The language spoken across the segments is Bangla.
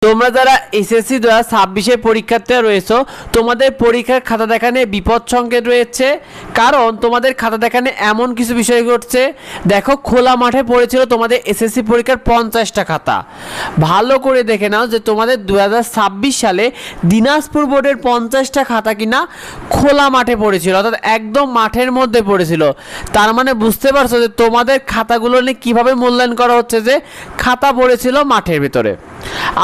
তোমরা যারা এসএসসি 2026 পরীক্ষার্থীরা রয়েছো তোমাদের পরীক্ষার খাতা দেখানে বিপদ সংকেত রয়েছে। কারণ তোমাদের খাতা দেখানে এমন কিছু বিষয় ঘটছে। দেখো, খোলা মাঠে পড়েছিল তোমাদের এসএসসি পরীক্ষার 50টা খাতা। ভালো করে দেখে নাও যে তোমাদের 2026 সালে দিনাজপুর বোর্ডের 50টা খাতা কিনা খোলা মাঠে পড়েছিল, অর্থাৎ একদম মাঠের মধ্যে পড়েছিল। তার মানে বুঝতে পারছো যে তোমাদের খাতাগুলো নিয়ে কীভাবে মূল্যায়ন করা হচ্ছে, যে খাতা পড়েছিল মাঠের ভিতরে।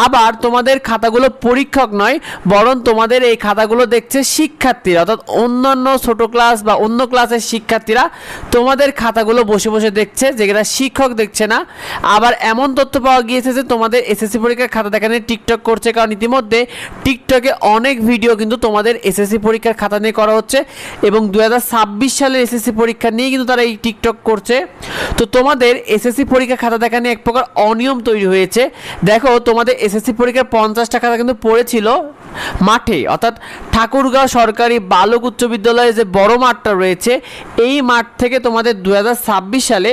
আবার তোমাদের খাতাগুলো পরীক্ষক নয়, বরং তোমাদের এই খাতাগুলো দেখছে শিক্ষার্থীরা, অর্থাৎ অন্যান্য ছোট ক্লাস বা অন্য ক্লাসের শিক্ষার্থীরা তোমাদের খাতাগুলো বসে বসে দেখছে, যেটা শিক্ষক দেখছে না। আবার এমন তথ্য পাওয়া গিয়েছে যে তোমাদের এসএসসি পরীক্ষার খাতা দেখানে টিকটক করছে, কারণ ইতিমধ্যে টিকটকে অনেক ভিডিও কিন্তু তোমাদের এসএসসি পরীক্ষার খাতা নিয়ে করা হচ্ছে এবং 2026 সালের এসএসসি পরীক্ষা নিয়ে কিন্তু তারা এই টিকটক করছে। তো তোমাদের এসএসসি পরীক্ষার খাতা দেখা নিয়ে এক প্রকার অনিয়ম তৈরি হয়েছে। দেখো, তোমাদের এসএসসি পরীক্ষার 50টা খাতা কিন্তু পড়েছিল মাঠে, অর্থাৎ ঠাকুরগাঁও সরকারি বালক উচ্চ বিদ্যালয়ে যে বড় মাঠটা রয়েছে, এই মাঠ থেকে তোমাদের 2026 সালে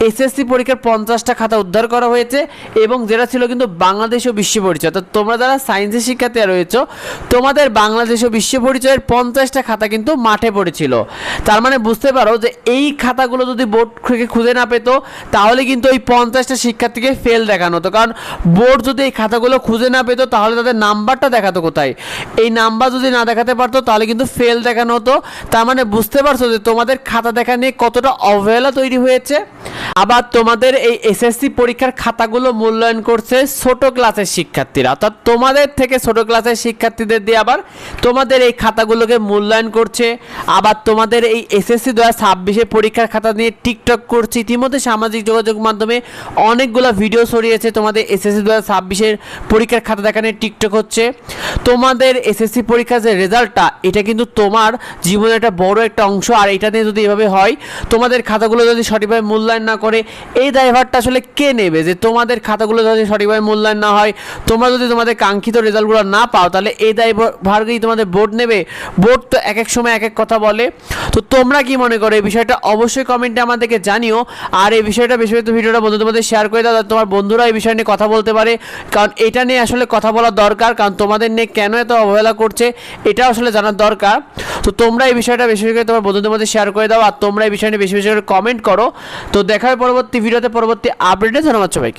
এসএসসি পরীক্ষার 50টা খাতা উদ্ধার করা হয়েছে এবং যেটা ছিল কিন্তু বাংলাদেশ ও বিশ্ব পরিচয়। অর্থাৎ তোমরা যারা সায়েন্সের শিক্ষার্থীরা রয়েছে তোমাদের বাংলাদেশ ও বিশ্ব পরিচয়ের 50টা খাতা কিন্তু মাঠে পড়েছিল। তার মানে বুঝতে পারো যে এই খাতাগুলো যদি বোর্ড থেকে খুঁজে না পেতো তাহলে কিন্তু ওই 50টা শিক্ষার্থীকে ফেল দেখানো হতো। কারণ বোর্ড যদি এই খাতাগুলো খুঁজে না পেতো তাহলে তাদের নাম্বারটা দেখাতো কোথায়, এই নাম্বার যদি না দেখাতে পারতো তাহলে কিন্তু ফেল দেখানো হতো। তার মানে বুঝতে পারছো যে তোমাদের খাতা দেখা নিয়ে কতটা অবহেলা তৈরি হয়েছে। আবার তোমাদের এই এসএসসি পরীক্ষার খাতাগুলো মূল্যায়ন করছে ছোট ক্লাসের শিক্ষার্থীরা, অর্থাৎ তোমাদের থেকে ছোট ক্লাসের শিক্ষার্থীদের দিয়ে আবার তোমাদের এই খাতাগুলোকে মূল্যায়ন করছে। আবার তোমাদের এই এসএসসি 2026 পরীক্ষার খাতা নিয়ে টিকটক করছে। ইতিমধ্যে সামাজিক যোগাযোগ মাধ্যমে অনেকগুলো ভিডিও ছড়িয়েছে তোমাদের এসএসসি 2026 পরীক্ষার খাতা দেখা নিয়ে টিকটক হচ্ছে। তোমাদের এসএসসি পরীক্ষার যে রেজাল্টটা, এটা কিন্তু তোমার জীবনের একটা বড় একটা অংশ। আর এটা নিয়ে যদি এভাবে হয়, তোমাদের খাতাগুলো যদি সঠিকভাবে মূল্যায়ন না করে, এই দায়ভারটা আসলে কে নেবে? যে তোমাদের খাতাগুলো যদি সঠিকভাবে মূল্যায়ন না হয়, তোমরা যদি তোমাদের কাঙ্ক্ষিত রেজাল্টগুলো না পাও, তাহলে এই দায়ভারকেই তোমাদের বোর্ড নেবে। বোর্ড তো এক এক সময় এক এক কথা বলে। তো তোমরা কি মনে করো এই বিষয়টা? অবশ্যই কমেন্টে আমাদেরকে জানিও। আর এই বিষয়টা বিশেষত ভিডিওটা বন্ধুদের শেয়ার করে দাও, তোমার বন্ধুরা এই বিষয় নিয়ে কথা বলতে পারে। কারণ এটা নিয়ে আসলে কথা বলা দরকার, কারণ তোমাদের নিয়ে কেন এত অবহেলা করছে এটা আসলে জানার দরকার। তো তোমরা এই বিষয়টা বেশি বেশি করে তোমার বন্ধুদের মধ্যে শেয়ার করে দাও, আর তোমরা এই বিষয় নিয়ে বেশি বেশি করে কমেন্ট করো। তো দেখা হয় পরবর্তী ভিডিওতে, পরবর্তী আপডেটে। ধন্যবাদ সবাইকে।